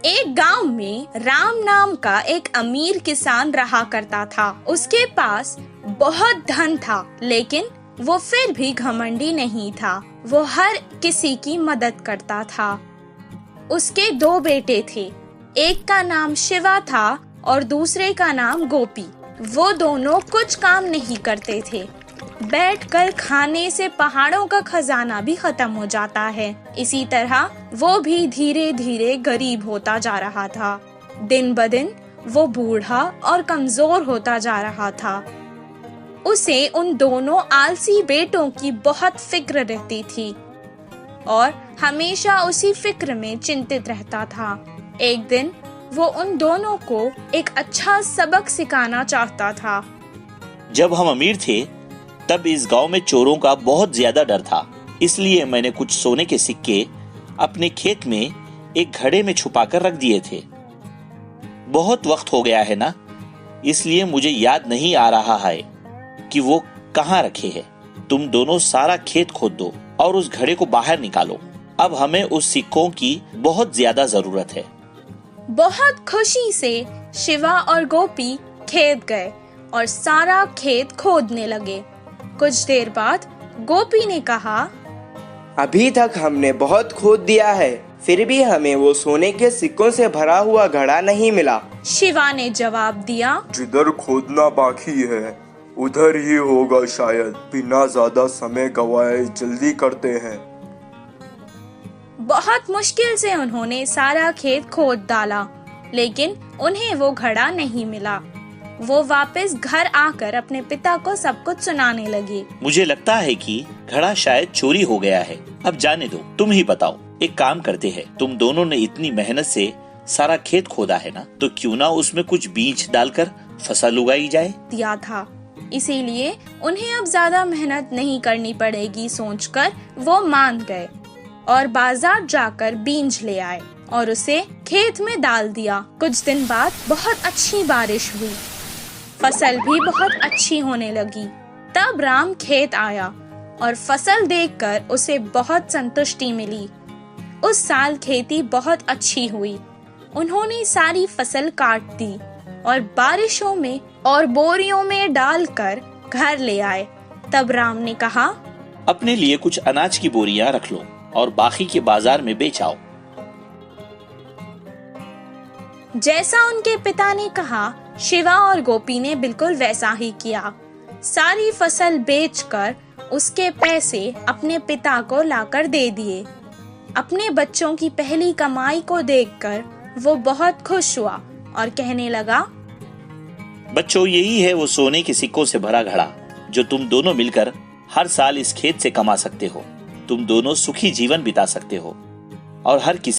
एक गांव में राम नाम का एक अमीर किसान रहा करता था। उसके पास बहुत धन था, लेकिन वो फिर भी घमंडी नहीं था। वो हर किसी की मदद करता था। उसके दो बेटे थे, एक का नाम शिवा था और दूसरे का नाम गोपी। वो दोनों कुछ काम नहीं करते थे। बैठकर खाने से पहाड़ों का खजाना भी खत्म हो जाता है। इसी तरह वो भी धीरे धीरे गरीब होता जा रहा था। दिन ब दिन वो बूढ़ा और कमजोर होता जा रहा था। उसे उन दोनों आलसी बेटों की बहुत फिक्र रहती थी और हमेशा उसी फिक्र में चिंतित रहता था। एक दिन वो उन दोनों को एक अच्छा सबक सिखाना चाहता था। जब हम अमीर थे तब इस गांव में चोरों का बहुत ज्यादा डर था। इसलिए मैंने कुछ सोने के सिक्के अपने खेत में एक घड़े में छुपा कर रख दिए थे। बहुत वक्त हो गया है ना, इसलिए मुझे याद नहीं आ रहा है कि वो कहाँ रखे हैं। तुम दोनों सारा खेत खोद दो और उस घड़े को बाहर निकालो। अब हमें उस सिक्कों की बहुत ज्यादा जरूरत है। बहुत खुशी से शिवा और गोपी खेत गए और सारा खेत खोदने लगे। कुछ देर बाद गोपी ने कहा, अभी तक हमने बहुत खोद दिया है, फिर भी हमें वो सोने के सिक्कों से भरा हुआ घड़ा नहीं मिला। शिवा ने जवाब दिया, जिधर खोदना बाकी है उधर ही होगा शायद। बिना ज्यादा समय गवाए जल्दी करते हैं। बहुत मुश्किल से उन्होंने सारा खेत खोद डाला, लेकिन उन्हें वो घड़ा नहीं मिला। वो वापस घर आकर अपने पिता को सब कुछ सुनाने लगी। मुझे लगता है कि घड़ा शायद चोरी हो गया है। अब जाने दो, तुम ही बताओ। एक काम करते हैं, तुम दोनों ने इतनी मेहनत से सारा खेत खोदा है ना, तो क्यों ना उसमें कुछ बीज डालकर फसल उगाई जाए। दिया था, इसीलिए उन्हें अब ज्यादा मेहनत नहीं करनी पड़ेगी सोचकर वो मान गए और बाजार जाकर बीज ले आए और उसे खेत में डाल दिया। कुछ दिन बाद बहुत अच्छी बारिश हुई, फसल भी बहुत अच्छी होने लगी। तब राम खेत आया और फसल देखकर उसे बहुत संतुष्टि मिली। उस साल खेती बहुत अच्छी हुई। उन्होंने सारी फसल काट दी और बारिशों में और बोरियों में डालकर घर ले आए। तब राम ने कहा, अपने लिए कुछ अनाज की बोरियां रख लो और बाकी के बाजार में बेच आओ। जैसा उनके पिता ने कहा, शिवा और गोपी ने बिल्कुल वैसा ही किया। सारी फसल बेचकर उसके पैसे अपने पिता को लाकर दे दिए। अपने बच्चों की पहली कमाई को देखकर वो बहुत खुश हुआ और कहने लगा, बच्चों, यही है वो सोने के सिक्कों से भरा घड़ा जो तुम दोनों मिलकर हर साल इस खेत से कमा सकते हो। तुम दोनों सुखी जीवन बिता सकते हो और हर किसी